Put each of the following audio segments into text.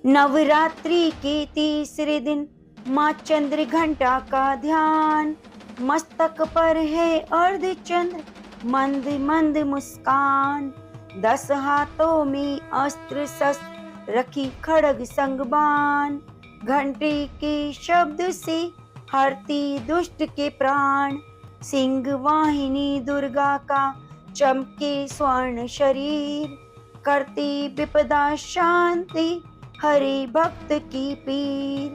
नवरात्रि के तीसरे दिन माँ चंद्र घंटा का ध्यान, मस्तक पर है अर्धचंद्र, मंद मंद मुस्कान। 10 हाथों में अस्त्र शस्त्र, रखी खड़ग संगबान। घंटे के शब्द से हरती दुष्ट के प्राण। सिंह वाहिनी दुर्गा का चमके स्वर्ण शरीर, करती विपदा शांति, हरि भक्त की पीर।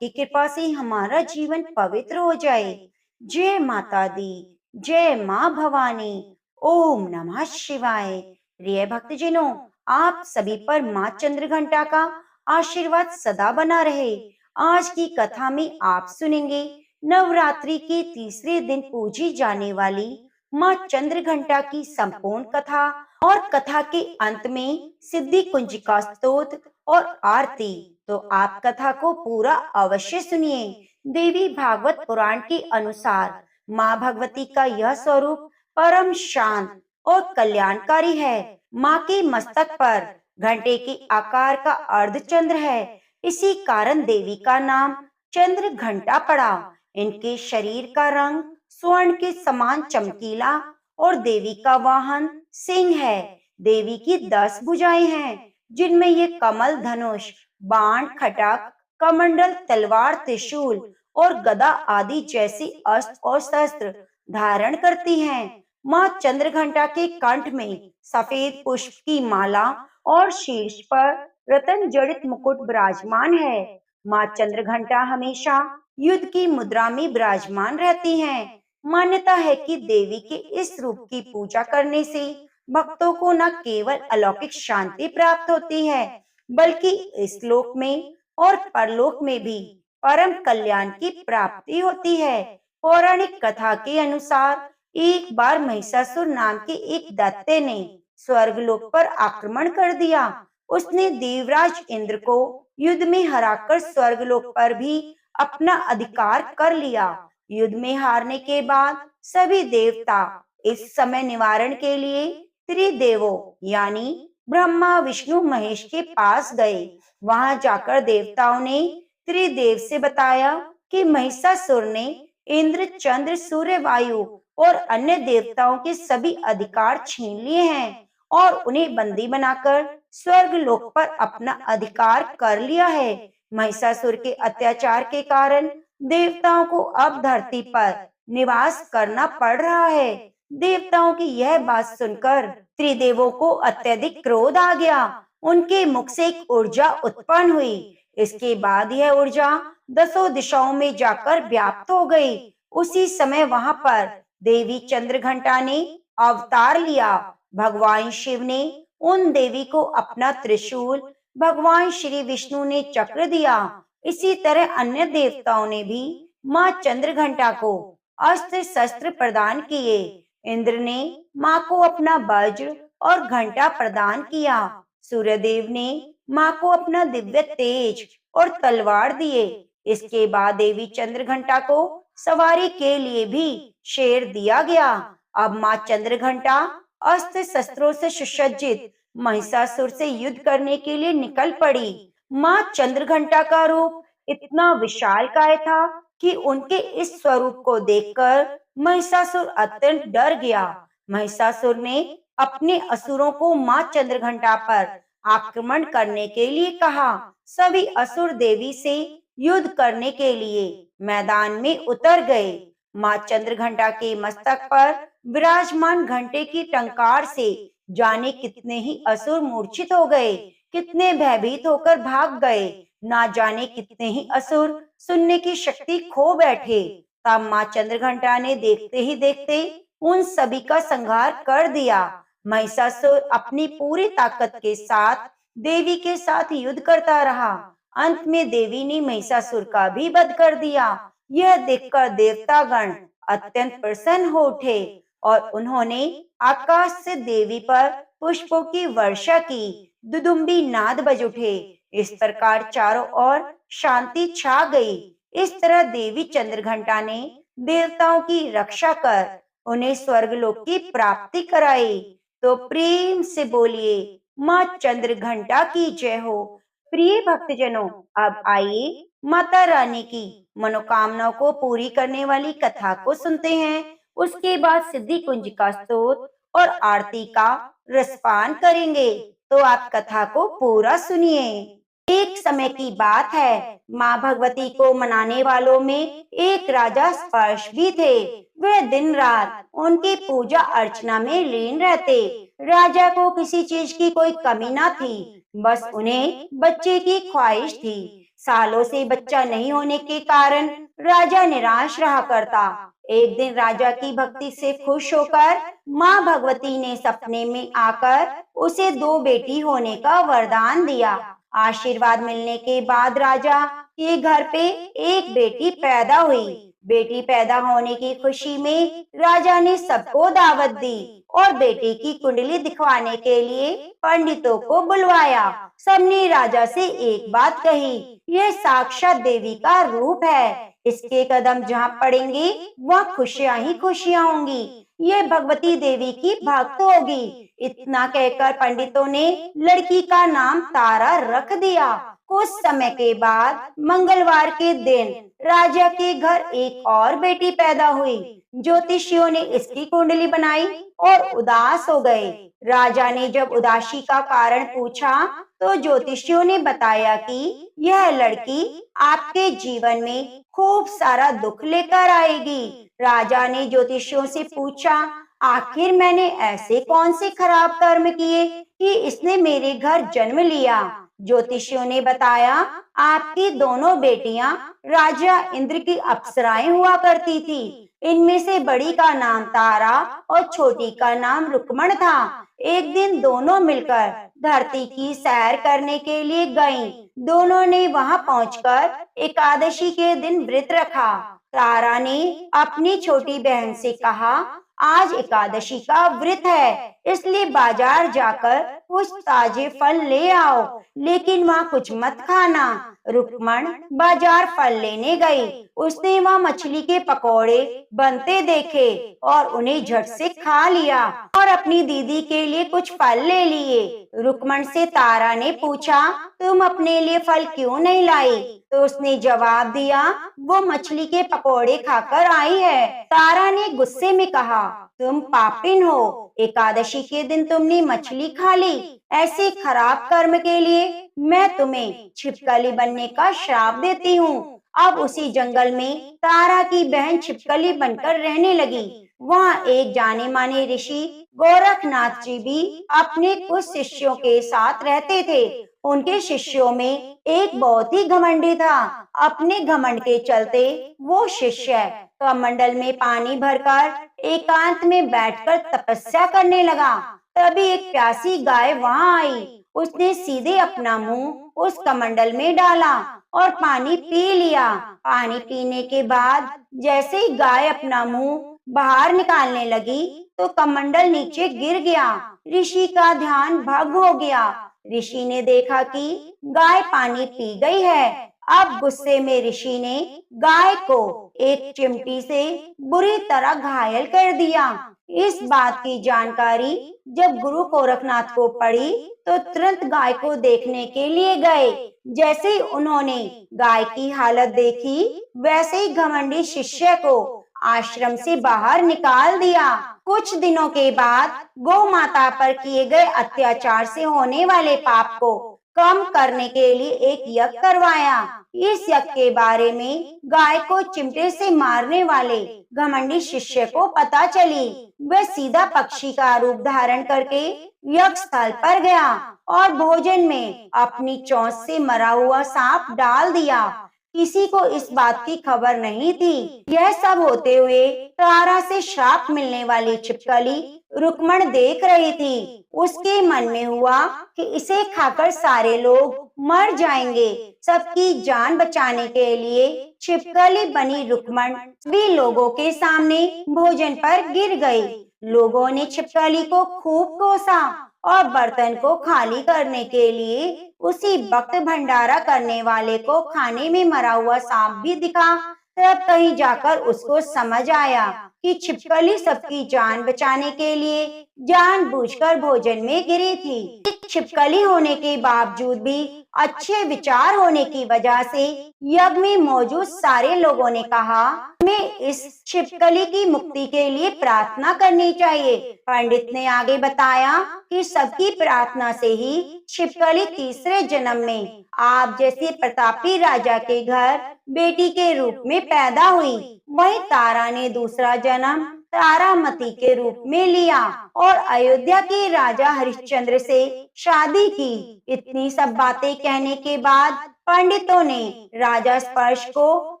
की कृपा से हमारा जीवन पवित्र हो जाए। जय माता दी, जय माँ भवानी। ओम नमः शिवाय। प्रिय भक्तजनों, आप सभी पर माँ चंद्रघंटा का आशीर्वाद सदा बना रहे। आज की कथा में आप सुनेंगे नवरात्रि के तीसरे दिन पूजी जाने वाली माँ चंद्रघंटा की संपूर्ण कथा, और कथा के अंत में सिद्धि कुंजिका स्तोत्र और आरती। तो आप कथा को पूरा अवश्य सुनिए। देवी भागवत पुराण के अनुसार माँ भगवती का यह स्वरूप परम शांत और कल्याणकारी है। माँ के मस्तक पर घंटे के आकार का अर्धचंद्र है। इसी कारण देवी का नाम चंद्र घंटा पड़ा। इनके शरीर का रंग स्वर्ण के समान चमकीला और देवी का वाहन सिंह है। देवी की 10 भुजाएं हैं, जिनमें ये कमल, धनुष, बाण, खटक, कमंडल, तलवार, त्रिशूल और गदा आदि जैसे अस्त्र और शस्त्र धारण करती हैं। माँ चंद्रघंटा के कंठ में सफेद पुष्प की माला और शीर्ष पर रतन जड़ित मुकुट विराजमान है। माँ चंद्रघंटा हमेशा युद्ध की मुद्रा में विराजमान रहती हैं। मान्यता है कि देवी के इस रूप की पूजा करने से भक्तों को न केवल अलौकिक शांति प्राप्त होती है, बल्कि इस लोक में और परलोक में भी परम कल्याण की प्राप्ति होती है। पौराणिक कथा के अनुसार एक बार महिषासुर नाम के एक दैत्य ने स्वर्गलोक पर आक्रमण कर दिया। उसने देवराज इंद्र को युद्ध में हराकर स्वर्गलोक पर भी अपना अधिकार कर लिया। युद्ध में हारने के बाद सभी देवता इस समय निवारण के लिए त्रिदेवों यानी ब्रह्मा, विष्णु, महेश के पास गए। वहां जाकर देवताओं ने त्रिदेव से बताया कि महिषासुर ने इंद्र, चंद्र, सूर्य, वायु और अन्य देवताओं के सभी अधिकार छीन लिए हैं और उन्हें बंदी बनाकर स्वर्ग लोक पर अपना अधिकार कर लिया है। महिषासुर के अत्याचार के कारण देवताओं को अब धरती पर निवास करना पड़ रहा है। देवताओं की यह बात सुनकर त्रिदेवों को अत्यधिक क्रोध आ गया। उनके मुख से एक ऊर्जा उत्पन्न हुई। इसके बाद यह ऊर्जा 10 दिशाओं में जाकर व्याप्त हो गई। उसी समय वहां पर देवी चंद्रघंटा ने अवतार लिया। भगवान शिव ने उन देवी को अपना त्रिशूल, भगवान श्री विष्णु ने चक्र दिया। इसी तरह अन्य देवताओं ने भी माँ चंद्रघंटा को अस्त्र शस्त्र प्रदान किए। इंद्र ने माँ को अपना वज्र और घंटा प्रदान किया। सूर्यदेव ने माँ को अपना दिव्य तेज और तलवार दिए। इसके बाद देवी चंद्रघंटा को सवारी के लिए भी शेर दिया गया। अब माँ चंद्रघंटा अस्त्र शस्त्रों से सुसज्जित महिषासुर से युद्ध करने के लिए निकल पड़ी। माँ चंद्रघंटा का रूप इतना विशालकाय था कि उनके इस स्वरूप को देखकर महिषासुर अत्यंत डर गया। महिषासुर ने अपने असुरों को माँ चंद्रघंटा पर आक्रमण करने के लिए कहा। सभी असुर देवी से युद्ध करने के लिए मैदान में उतर गए। माँ चंद्रघंटा के मस्तक पर विराजमान घंटे की टंकार से जाने कितने ही असुर मूर्छित हो गए, कितने भयभीत होकर भाग गए। ना जाने कितने ही असुर सुनने की शक्ति खो बैठे। तब माँ चंद्रघंटा ने देखते ही देखते उन सभी का संहार कर दिया। महिषासुर अपनी पूरी ताकत के साथ देवी के साथ युद्ध करता रहा। अंत में देवी ने महिषासुर का भी वध कर दिया। यह देखकर देवतागण अत्यंत प्रसन्न हो उठे और उन्होंने आकाश से देवी पर पुष्पों की वर्षा की। दुदुम्बी नाद बज उठे। इस प्रकार चारों ओर शांति छा गई। इस तरह देवी चंद्रघंटा ने देवताओं की रक्षा कर उन्हें स्वर्गलोक की प्राप्ति कराई। तो प्रेम से बोलिए माँ चंद्रघंटा की जय हो। प्रिय भक्तजनों, अब आइए माता रानी की मनोकामनाओं को पूरी करने वाली कथा को सुनते हैं। उसके बाद सिद्धि कुंज का स्तोत्र और आरती का रसपान करेंगे। तो आप कथा को पूरा सुनिए। एक समय की बात है, माँ भगवती को मनाने वालों में एक राजा स्पर्श भी थे। वे दिन रात उनकी पूजा अर्चना में लीन रहते। राजा को किसी चीज की कोई कमी ना थी, बस उन्हें बच्चे की ख्वाहिश थी। सालों से बच्चा नहीं होने के कारण राजा निराश रहा करता। एक दिन राजा की भक्ति से खुश होकर माँ भगवती ने सपने में आकर उसे दो बेटी होने का वरदान दिया। आशीर्वाद मिलने के बाद राजा के घर पे एक बेटी पैदा हुई। बेटी पैदा होने की खुशी में राजा ने सबको दावत दी और बेटी की कुंडली दिखवाने के लिए पंडितों को बुलवाया। सबने राजा से एक बात कही, यह साक्षात देवी का रूप है। इसके कदम जहाँ पड़ेंगे वहाँ खुशियाँ ही खुशियाँ होंगी। ये भगवती देवी की भक्त होगी। इतना कहकर पंडितों ने लड़की का नाम तारा रख दिया। कुछ समय के बाद मंगलवार के दिन राजा के घर एक और बेटी पैदा हुई। ज्योतिषियों ने इसकी कुंडली बनाई और उदास हो गए। राजा ने जब उदासी का कारण पूछा तो ज्योतिषियों ने बताया कि यह लड़की आपके जीवन में खूब सारा दुख लेकर आएगी। राजा ने ज्योतिषियों से पूछा, आखिर मैंने ऐसे कौन से खराब कर्म किए कि इसने मेरे घर जन्म लिया? ज्योतिषियों ने बताया, आपकी दोनों बेटियां राजा इंद्र की अप्सराएं हुआ करती थी। इनमें से बड़ी का नाम तारा और छोटी का नाम रुक्मण था। एक दिन दोनों मिलकर धरती की सैर करने के लिए गईं। दोनों ने वहां पहुंचकर एकादशी के दिन व्रत रखा। तारा ने अपनी छोटी बहन से कहा, आज एकादशी का व्रत है, इसलिए बाजार जाकर कुछ ताजे फल ले आओ, लेकिन वहाँ कुछ मत खाना। रुक्मण बाजार फल लेने गई। उसने वहाँ मछली के पकौड़े बनते देखे और उन्हें झट से खा लिया और अपनी दीदी के लिए कुछ फल ले लिए। रुक्मण से तारा ने पूछा, तुम अपने लिए फल क्यों नहीं लाई? तो उसने जवाब दिया, वो मछली के पकौड़े खाकर आई है। तारा ने गुस्से में कहा, तुम पापिन हो, एकादशी के दिन तुमने मछली खा ली। ऐसे खराब कर्म के लिए मैं तुम्हें छिपकली बनने का श्राप देती हूँ। अब उसी जंगल में तारा की बहन छिपकली बनकर रहने लगी। वहाँ एक जाने माने ऋषि गोरखनाथ जी भी अपने कुछ शिष्यों के साथ रहते थे। उनके शिष्यों में एक बहुत ही घमंडी था। अपने घमंड के चलते वो शिष्य कमंडल में पानी भरकर एकांत में बैठकर तपस्या करने लगा। तभी एक प्यासी गाय वहां आई। उसने सीधे अपना मुंह उस कमंडल में डाला और पानी पी लिया। पानी पीने के बाद जैसे ही गाय अपना मुंह बाहर निकालने लगी तो कमंडल नीचे गिर गया। ऋषि का ध्यान भंग हो गया। ऋषि ने देखा कि गाय पानी पी गई है। अब गुस्से में ऋषि ने गाय को एक चिमटी से बुरी तरह घायल कर दिया। इस बात की जानकारी जब गुरु गोरखनाथ को पड़ी तो तुरंत गाय को देखने के लिए गए। जैसे ही उन्होंने गाय की हालत देखी, वैसे ही घमंडी शिष्य को आश्रम से बाहर निकाल दिया। कुछ दिनों के बाद गौ माता पर किए गए अत्याचार से होने वाले पाप को कम करने के लिए एक यज्ञ करवाया। इस यज्ञ के बारे में गाय को चिमटे से मारने वाले घमंडी शिष्य को पता चली। वह सीधा पक्षी का रूप धारण करके यज्ञ स्थल पर गया और भोजन में अपनी चोंच से मरा हुआ सांप डाल दिया। किसी को इस बात की खबर नहीं थी। यह सब होते हुए तारा से श्राप मिलने वाली छिपकली रुक्मण देख रही थी। उसके मन में हुआ कि इसे खाकर सारे लोग मर जाएंगे। सबकी जान बचाने के लिए छिपकली बनी रुक्मण भी लोगों के सामने भोजन पर गिर गई। लोगों ने छिपकली को खूब कोसा और बर्तन को खाली करने के लिए उसी वक्त भंडारा करने वाले को खाने में मरा हुआ सांप भी दिखा। तब कहीं जाकर उसको समझ आया कि छिपकली सबकी जान बचाने के लिए जानबूझकर भोजन में गिरी थी। छिपकली होने के बावजूद भी अच्छे विचार होने की वजह से यज्ञ में मौजूद सारे लोगों ने कहा, हमें इस छिपकली की मुक्ति के लिए प्रार्थना करनी चाहिए। पंडित ने आगे बताया कि सबकी प्रार्थना से ही छिपकली तीसरे जन्म में आप जैसे प्रतापी राजा के घर बेटी के रूप में पैदा हुई। वही तारा ने दूसरा जन्म तारामती के रूप में लिया और अयोध्या के राजा हरिश्चंद्र से शादी की। इतनी सब बातें कहने के बाद पंडितों ने राजा स्पर्श को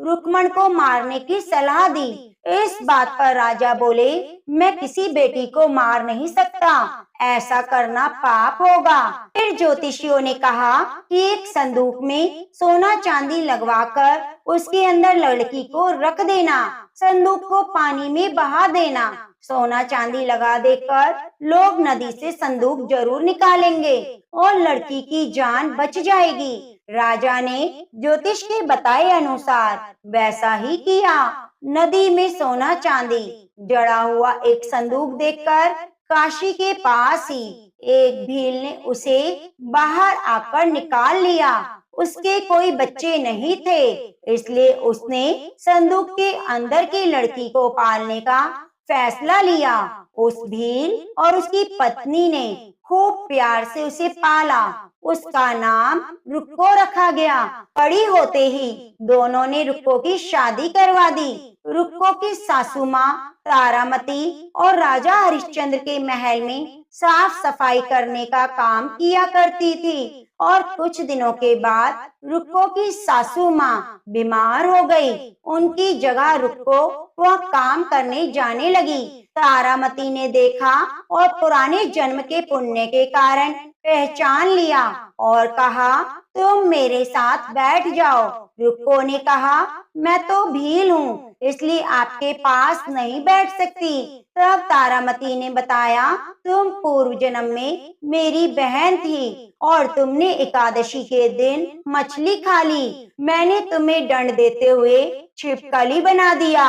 रुक्मण को मारने की सलाह दी। इस बात पर राजा बोले, मैं किसी बेटी को मार नहीं सकता, ऐसा करना पाप होगा। फिर ज्योतिषियों ने कहा कि एक संदूक में सोना चांदी लगवाकर उसके अंदर लड़की को रख देना, संदूक को पानी में बहा देना। सोना चांदी लगा देकर लोग नदी से संदूक जरूर निकालेंगे और लड़की की जान बच जाएगी। राजा ने ज्योतिष के बताए अनुसार वैसा ही किया। नदी में सोना चांदी जड़ा हुआ एक संदूक देखकर काशी के पास ही एक भील ने उसे बाहर आकर निकाल लिया। उसके कोई बच्चे नहीं थे, इसलिए उसने संदूक के अंदर की लड़की को पालने का फैसला लिया। उस भील और उसकी पत्नी ने खूब प्यार से उसे पाला। उसका नाम रुक्को रखा गया। बड़ी होते ही दोनों ने रुक्को की शादी करवा दी। रुक्को की सासू माँ तारामती और राजा हरिश्चंद्र के महल में साफ सफाई करने का काम किया करती थी। और कुछ दिनों के बाद रुक्को की सासू माँ बीमार हो गई। उनकी जगह रुक्को वह काम करने जाने लगी। तारामती ने देखा और पुराने जन्म के पुण्य के कारण पहचान लिया और कहा, तुम मेरे साथ बैठ जाओ। रुक्को ने कहा, मैं तो भील हूँ, इसलिए आपके पास नहीं बैठ सकती। तब तारामती ने बताया, तुम पूर्व जन्म में मेरी बहन थी और तुमने एकादशी के दिन मछली खा ली। मैंने तुम्हें दंड देते हुए छिपकली बना दिया।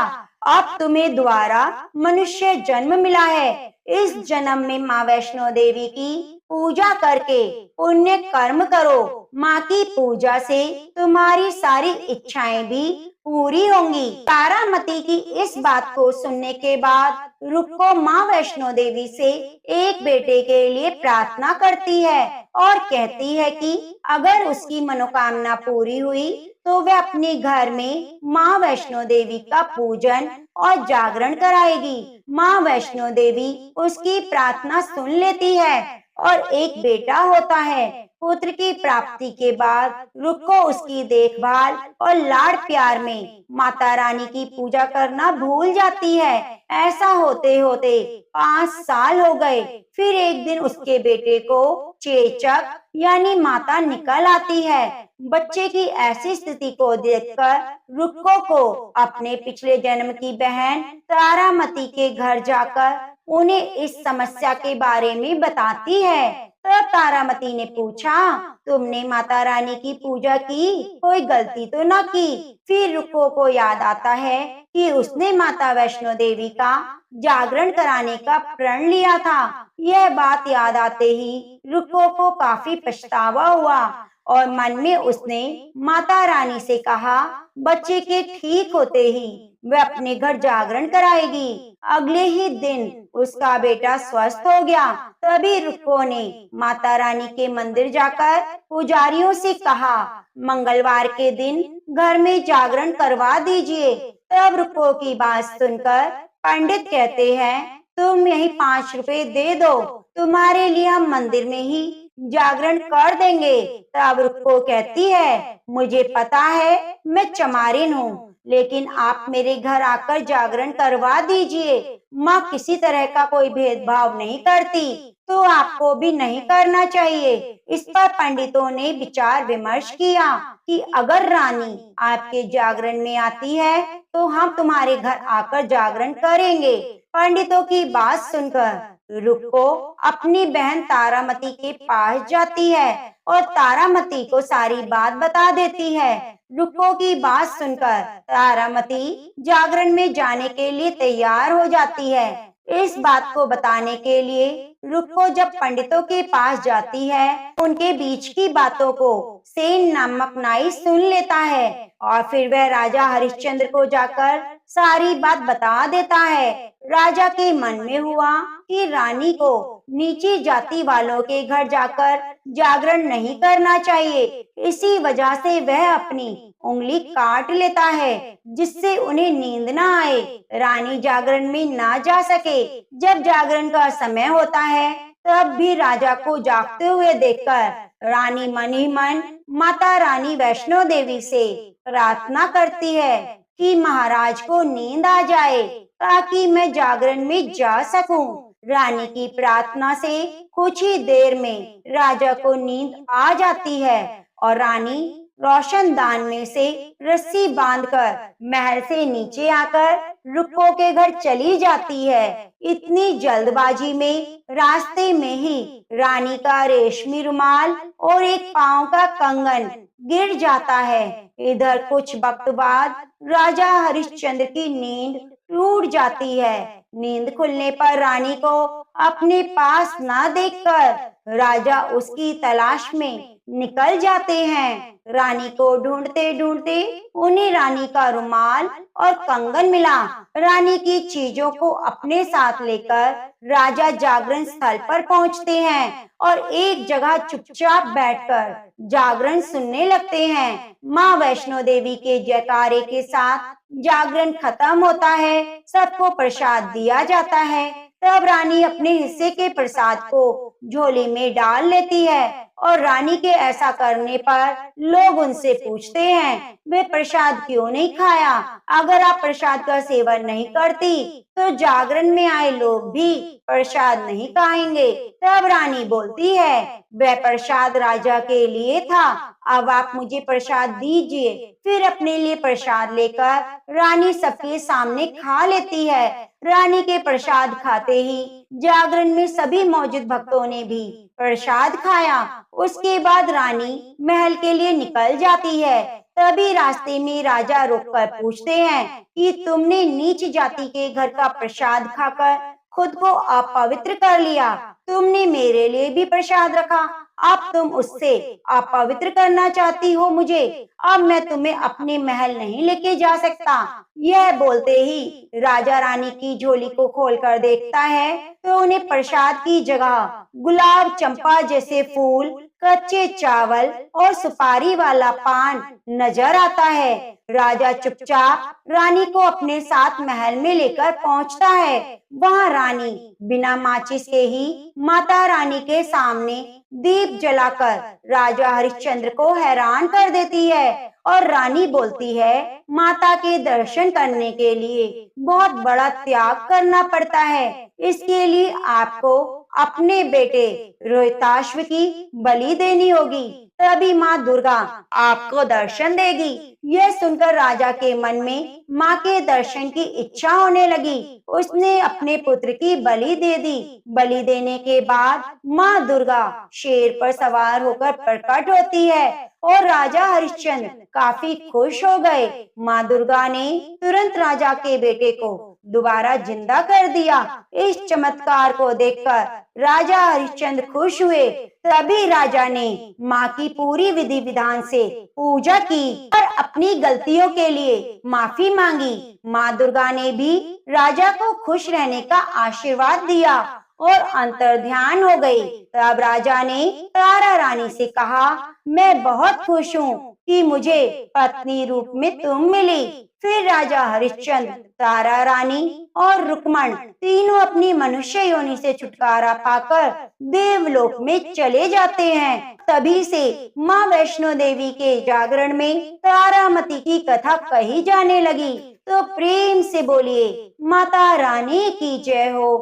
अब तुम्हें दोबारा मनुष्य जन्म मिला है। इस जन्म में माँ वैष्णो देवी की पूजा करके पुण्य कर्म करो। माँ की पूजा से तुम्हारी सारी इच्छाएं भी पूरी होंगी। तारामती की इस बात को सुनने के बाद रुक्को माँ वैष्णो देवी से एक बेटे के लिए प्रार्थना करती है और कहती है कि अगर उसकी मनोकामना पूरी हुई तो वह अपने घर में माँ वैष्णो देवी का पूजन और जागरण कराएगी। माँ वैष्णो देवी उसकी प्रार्थना सुन लेती है और एक बेटा होता है। पुत्र की प्राप्ति के बाद रुक्को उसकी देखभाल और लाड़ प्यार में माता रानी की पूजा करना भूल जाती है। ऐसा होते होते 5 साल हो गए। फिर एक दिन उसके बेटे को चेचक यानी माता निकल आती है। बच्चे की ऐसी स्थिति को देखकर रुक्को को अपने पिछले जन्म की बहन तारामती के घर जाकर उन्हें इस समस्या के बारे में बताती है। तब तारामती ने पूछा, तुमने माता रानी की पूजा की, कोई गलती तो न की? फिर रुक्को को याद आता है कि उसने माता वैष्णो देवी का जागरण कराने का प्रण लिया था। यह बात याद आते ही रुक्को को काफी पछतावा हुआ और मन में उसने माता रानी से कहा, बच्चे के ठीक होते ही वह अपने घर जागरण कराएगी। अगले ही दिन उसका बेटा स्वस्थ हो गया। तभी रुक्को ने माता रानी के मंदिर जाकर पुजारियों से कहा, मंगलवार के दिन घर में जागरण करवा दीजिए। तब रुक्को की बात सुनकर पंडित कहते हैं, तुम यही 5 रुपए दे दो, तुम्हारे लिए हम मंदिर में ही जागरण कर देंगे। तब रुक्को कहती है, मुझे पता है मैं चमारिन हूँ, लेकिन आप मेरे घर आकर जागरण करवा दीजिए। माँ किसी तरह का कोई भेदभाव नहीं करती, तो आपको भी नहीं करना चाहिए। इस पर पंडितों ने विचार विमर्श किया कि अगर रानी आपके जागरण में आती है तो हम तुम्हारे घर आकर जागरण करेंगे। पंडितों की बात सुनकर रुक्को अपनी बहन तारामती के पास जाती है और तारामती को सारी बात बता देती है। रुक्को की बात सुनकर तारामती जागरण में जाने के लिए तैयार हो जाती है। इस बात को बताने के लिए रुक्को जब पंडितों के पास जाती है, उनके बीच की बातों को सेन नामक नाई सुन लेता है और फिर वह राजा हरिश्चंद्र को जाकर सारी बात बता देता है। राजा के मन में हुआ कि रानी को नीची जाति वालों के घर जाकर जागरण नहीं करना चाहिए। इसी वजह से वह अपनी उंगली काट लेता है, जिससे उन्हें नींद न आए, रानी जागरण में ना जा सके। जब जागरण का समय होता है, तब भी राजा को जागते हुए देखकर रानी मन ही मन माता रानी वैष्णो देवी से प्रार्थना करती है कि महाराज को नींद आ जाए ताकि मैं जागरण में जा सकूं। रानी की प्रार्थना से कुछ ही देर में राजा को नींद आ जाती है और रानी रोशनदान में से रस्सी बांधकर महल से नीचे आकर रुक्को के घर चली जाती है। इतनी जल्दबाजी में रास्ते में ही रानी का रेशमी रुमाल और एक पांव का कंगन गिर जाता है। इधर कुछ वक्त बाद राजा हरिश्चंद्र की नींद टूट जाती है। नींद खुलने पर रानी को अपने पास ना देखकर राजा उसकी तलाश में निकल जाते हैं। रानी को ढूंढते ढूंढते उन्हें रानी का रुमाल और कंगन मिला। रानी की चीजों को अपने साथ लेकर राजा जागरण स्थल पर पहुंचते हैं और एक जगह चुपचाप बैठकर जागरण सुनने लगते हैं। माँ वैष्णो देवी के जयकारे के साथ जागरण खत्म होता है, सबको प्रसाद दिया जाता है। तब रानी अपने हिस्से के प्रसाद को झोली में डाल लेती है और रानी के ऐसा करने पर लोग उनसे पूछते हैं, वे प्रसाद क्यों नहीं खाया? अगर आप प्रसाद का सेवन नहीं करती तो जागरण में आए लोग भी प्रसाद नहीं खाएंगे। तब रानी बोलती है, वह प्रसाद राजा के लिए था, अब आप मुझे प्रसाद दीजिए। फिर अपने लिए प्रसाद लेकर रानी सबके सामने खा लेती है। रानी के प्रसाद खाते ही जागरण में सभी मौजूद भक्तों ने भी प्रसाद खाया। उसके बाद रानी महल के लिए निकल जाती है। तभी रास्ते में राजा रोककर पूछते हैं कि तुमने नीच जाति के घर का प्रसाद खाकर खुद को अपवित्र कर लिया, तुमने मेरे लिए भी प्रसाद रखा, अब तुम उससे अपवित्र करना चाहती हो मुझे, अब मैं तुम्हें अपने महल नहीं लेके जा सकता। यह बोलते ही राजा रानी की झोली को खोलकर देखता है तो उन्हें प्रसाद की जगह गुलाब, चंपा जैसे फूल, कच्चे चावल और सुपारी वाला पान नजर आता है। राजा चुपचाप रानी को अपने साथ महल में लेकर पहुंचता है। वहां रानी बिना माचिस के ही माता रानी के सामने दीप जलाकर राजा हरिश्चंद्र को हैरान कर देती है और रानी बोलती है, माता के दर्शन करने के लिए बहुत बड़ा त्याग करना पड़ता है, इसके लिए आपको अपने बेटे रोहिताश्व की बलि देनी होगी, तभी माँ दुर्गा आपको दर्शन देगी। यह सुनकर राजा के मन में माँ के दर्शन की इच्छा होने लगी। उसने अपने पुत्र की बलि दे दी। बलि देने के बाद माँ दुर्गा शेर पर सवार होकर प्रकट होती है और राजा हरिश्चंद्र काफी खुश हो गए। माँ दुर्गा ने तुरंत राजा के बेटे को दोबारा जिंदा कर दिया। इस चमत्कार को देखकर राजा हरिश्चंद्र खुश हुए। तभी राजा ने माँ की पूरी विधि विधान से पूजा की और अपनी गलतियों के लिए माफी मांगी। माँ दुर्गा ने भी राजा को खुश रहने का आशीर्वाद दिया और अंतर्ध्यान हो गई। तब राजा ने तारा रानी से कहा, मैं बहुत खुश हूँ कि मुझे पत्नी रूप में तुम मिली। फिर राजा हरिश्चंद्र, तारा रानी और रुक्मण तीनों अपनी मनुष्य योनि से छुटकारा पाकर देवलोक में चले जाते हैं। तभी से माँ वैष्णो देवी के जागरण में तारामती की कथा कही जाने लगी। तो प्रेम से बोलिए, माता रानी की जय हो।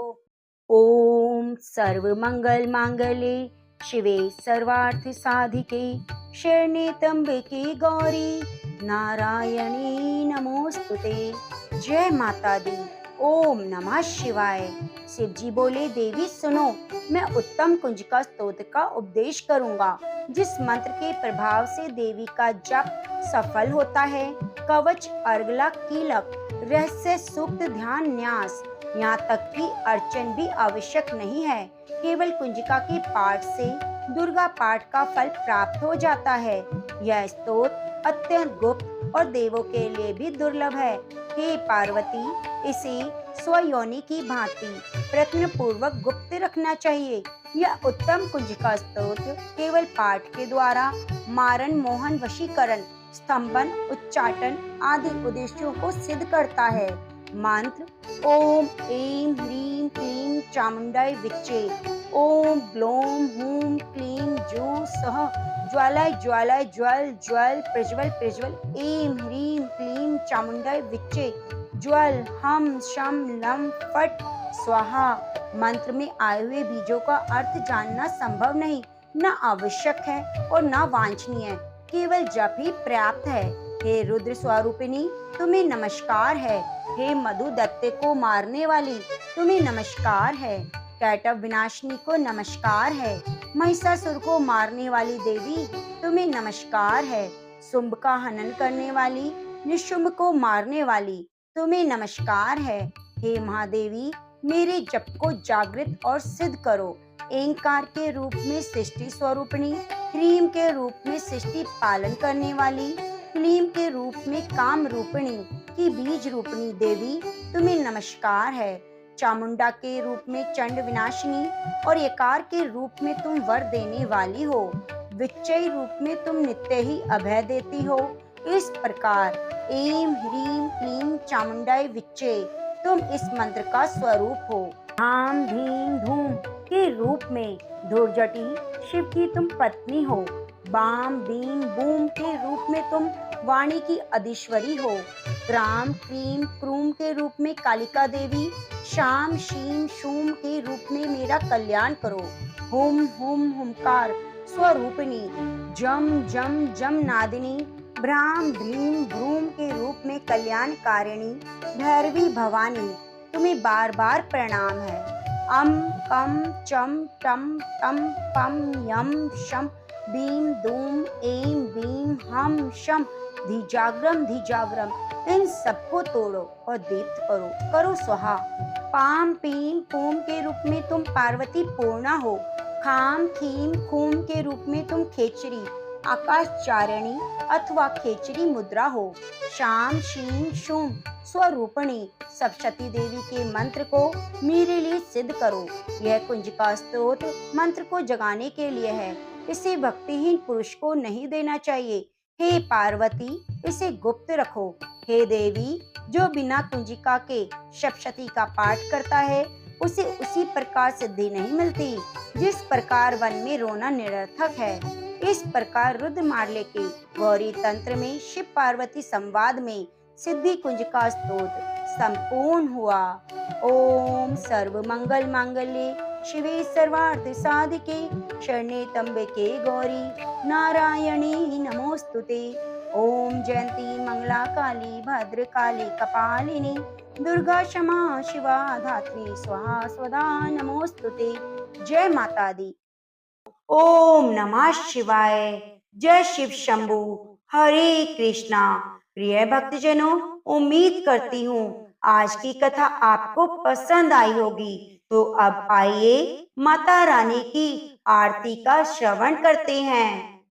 ओम सर्वमंगल मांगल्ये शिवे सर्वार्थ साधिके शरण्ये त्र्यंबके गौरी नारायणी नमोस्तुते। जय माता दी। ओम नमः शिवाय। शिव जी बोले, देवी सुनो, मैं उत्तम कुंजिका स्तोत्र का उपदेश करूंगा, जिस मंत्र के प्रभाव से देवी का जप सफल होता है। कवच, अर्गला, कीलक, रहस्य, सूक्त, ध्यान, न्यास यहाँ तक कि अर्चन भी आवश्यक नहीं है। केवल कुंजिका के पाठ से दुर्गा पाठ का फल प्राप्त हो जाता है। यह स्तोत्र अत्यंत गुप्त और देवों के लिए भी दुर्लभ है। हे पार्वती, इसे स्वयोनि की भांति प्रयत्न पूर्वक गुप्त रखना चाहिए। यह उत्तम कुंजिका स्तोत्र केवल पाठ के द्वारा मारण, मोहन, वशीकरण, स्तंभन, उच्चाटन आदि उद्देश्यों को सिद्ध करता है। मंत्र: ओम ऐं ह्रीं क्लीं चामुंडाय विच्चे। ओम ग्लौम हूं क्लीं जूं सः ज्वालाय ज्वालाय ज्वल ज्वल प्रज्वल प्रज्वल। ऐं ह्रीं क्लीं चामुंडाय विच्चे ज्वल हम शम लम फट स्वाहा। मंत्र में आए हुए बीजों का अर्थ जानना संभव नहीं, न आवश्यक है और न वांछनीय, केवल जप ही पर्याप्त है। हे रुद्र स्वरूपिणी, तुम्हें नमस्कार है। हे मधु दैत्य को मारने वाली, तुम्हें नमस्कार है। कैटव विनाशिनी को नमस्कार है। महिषासुर को मारने वाली देवी, तुम्हें नमस्कार है। शुंभ का हनन करने वाली, निशुंभ को मारने वाली, तुम्हें नमस्कार है। हे महादेवी, मेरे जप को जागृत और सिद्ध करो। एंकार के रूप में सृष्टि स्वरूपिणी, ह्रीम के रूप में सृष्टि पालन करने वाली, क्लीम के रूप में काम रूपिणी की बीज रूपिणी देवी, तुम्हें नमस्कार है। चामुंडा के रूप में चंड विनाशिनी और यकार के रूप में तुम वर देने वाली हो। विच्चय रूप में तुम नित्य ही अभय देती हो। इस प्रकार ऐं ह्रीं क्लीं चामुंडाय विच्चे, तुम इस मंत्र का स्वरूप हो। धाम धीम धूम के रूप में धूर्जटी शिव की तुम पत्नी हो। बाम बीम बूम के रूप में तुम वाणी की अधीश्वरी हो। क्राम क्रीम क्रूम के रूप में कालिका देवी, शाम शीम शूम के रूप में मेरा कल्याण करो। हुम हुम हुमकार स्वरूपिणी, जम जम जम नादिनी, भ्राम भ्रीम भ्रूम के रूप में कल्याणकारिणी भैरवी भवानी, तुम्हें बार बार प्रणाम है। अम कम चम टम टम पम यम शम बीम दूम ऐं बीम हम शम धिजाग्रम, इन सबको तोड़ो और दीप्त करो, करो स्वाहा। पाम पीम पूम के रूप में तुम पार्वती पूर्णा हो। खाम खीम खूम के रूप में तुम खेचरी आकाशचारिणी अथवा खेचरी मुद्रा हो। शाम शीम शूम स्वरूपणी सप्तशती देवी के मंत्र को मेरे लिए सिद्ध करो। यह कुंजिका स्तोत्र मंत्र को जगाने के लिए है, इसे भक्तिहीन पुरुष को नहीं देना चाहिए। हे पार्वती, इसे गुप्त रखो। हे देवी, जो बिना कुंजिका के सप्तशती का पाठ करता है उसे उसी प्रकार सिद्धि नहीं मिलती जिस प्रकार वन में रोना निरर्थक है। इस प्रकार रुद्रमाल्य के गौरी तंत्र में शिव पार्वती संवाद में सिद्धि कुंजिका स्तोत्र संपूर्ण हुआ। ओम सर्व मंगल मांगल्ये शिवे सर्वार्थ साधिके शरण्ये त्र्यंबके गौरी नारायणी नमोस्तुते। ओम जयंती मंगला काली भद्रकाली कपालिनी दुर्गा क्षमा शिवा धात्री स्वाहा स्वधा नमोस्तुते। जय माता दी। ओम नमः शिवाय। जय शिव शंभू। हरे कृष्णा। प्रिय भक्तजनों, उम्मीद करती हूँ आज की कथा आपको पसंद आई होगी। तो अब आइए माता रानी की आरती का श्रवण करते हैं।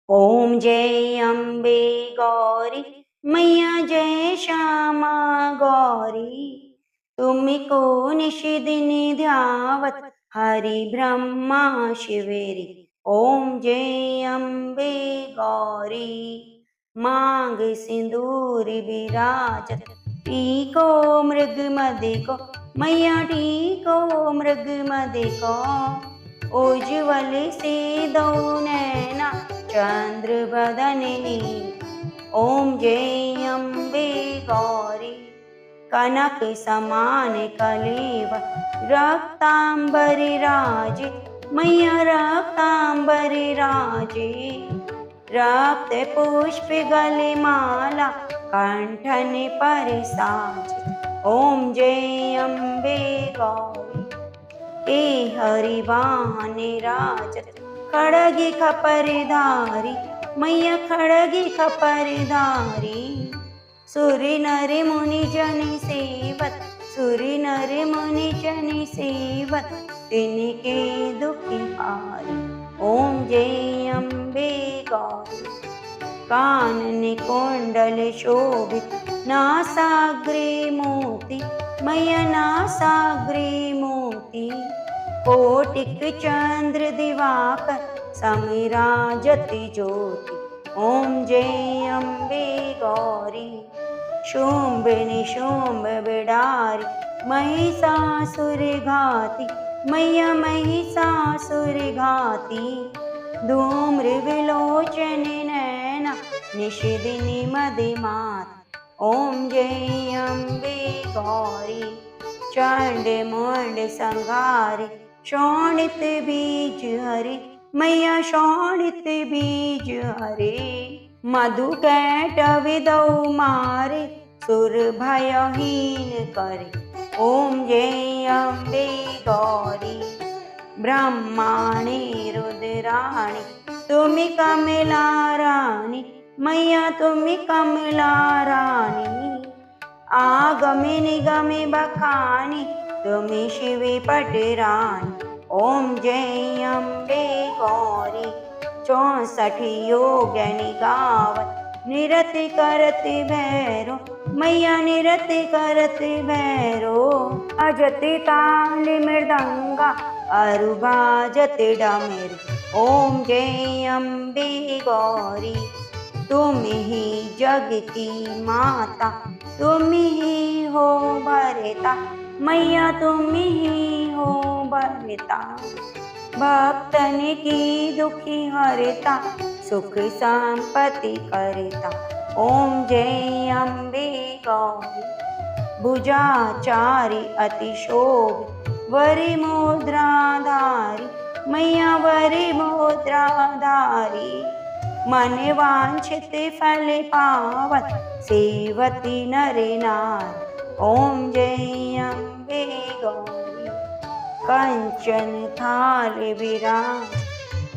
ओम जय अम्बे गौरी मैया, जय श्यामा गौरी, तुमको निश दिन ध्यावत हरि ब्रह्मा शिवेरी। ओम जय अम्बे गौरी। मांग सिंदूर विराजत टीको मृग मदिको मैया, टीको मृग मदिको। उज्ज्वल से दो नैना चंद्र बदननी। ओम जय अम्बे गौरी। कनक समान कलेव रक्तांबर राजे मैया, रक्तांबर राजे। रक्त पुष्प गले माला कंठन पर साजे। ओम जय अम्बे गौरी। ए हरि वाहन राजत खड़गी खपरधारी मैया, खड़गी खपरधारी। सुर नर मुनि जन सेवत सुरि नर मुनि जनि सेवत तिनके दुखि हारी। ओम जय अम्बे गौरी। कानन कुंडल शोभित नासाग्रे मोती, मैया नासाग्रे मोती। कोटिक चंद्र दिवाकर समिराजति ज्योति। ओम जय अम्बे गौरी। शुंभ निशुंभ बिडारी महिषासुर घाती, मैया महिषासुर घाती। धूम्र विलोचन नैना निशिदिनी मदिमात। ओम जय अम्बे गौरी। चंड मुंड संघारी शोणित बीज हरे, मैया शोणित बीज हरे। मधु कैटविदौ मारे सुर भयहीन करे। ओम जय अम्बे गौरी। ब्रह्माणी रुद्राणी तुमि कमला रानी, मैया तुमि कमला रानी। आगमे निगमे बखानी तुमि शिवी पटरानी। ओम जय अम्बे गौरी। 64 योगिनी गावत निरति करति भैरो, मैया निरति करति भैरो। अजति ताल मृदंगा अरु बाजति डमरू। ओम जय अम्बे गौरी। तुम ही जग की माता, तुम ही हो भरता, मैया तुम ही हो भरता। भक्तन की दुखी हरता, सुख संपत्ति करता। ओम जय अम्बे गौरी। भुजाचारी अति शोभ वरि मुद्राधारी, मैया वरि मुद्राधारी। मन वांछित फल पावत सेवती नर नारी। ओम जय अम्बे गौरी। कंचन थाल विराज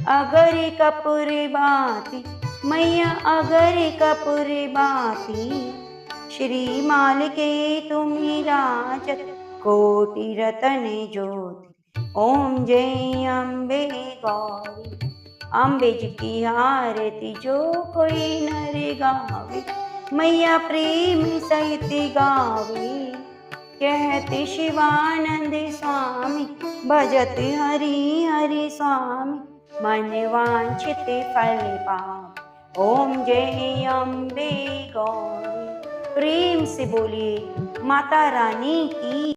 अगरि कपूर बाती, मैया अगरि कपूर बाती। श्री माल के तुम्ही राजत कोटि रतन ज्योति। ओम जय अम्बे गौरी। अम्बे जी की आरती जो कोई नर गावे, मैया प्रेम सहित गावे। कहते शिवानंद स्वामी भजत हरि हरि स्वामी, मन वांछित फल पावे। ओम जय अम्बे गौरी। प्रेम से बोलिए माता रानी की।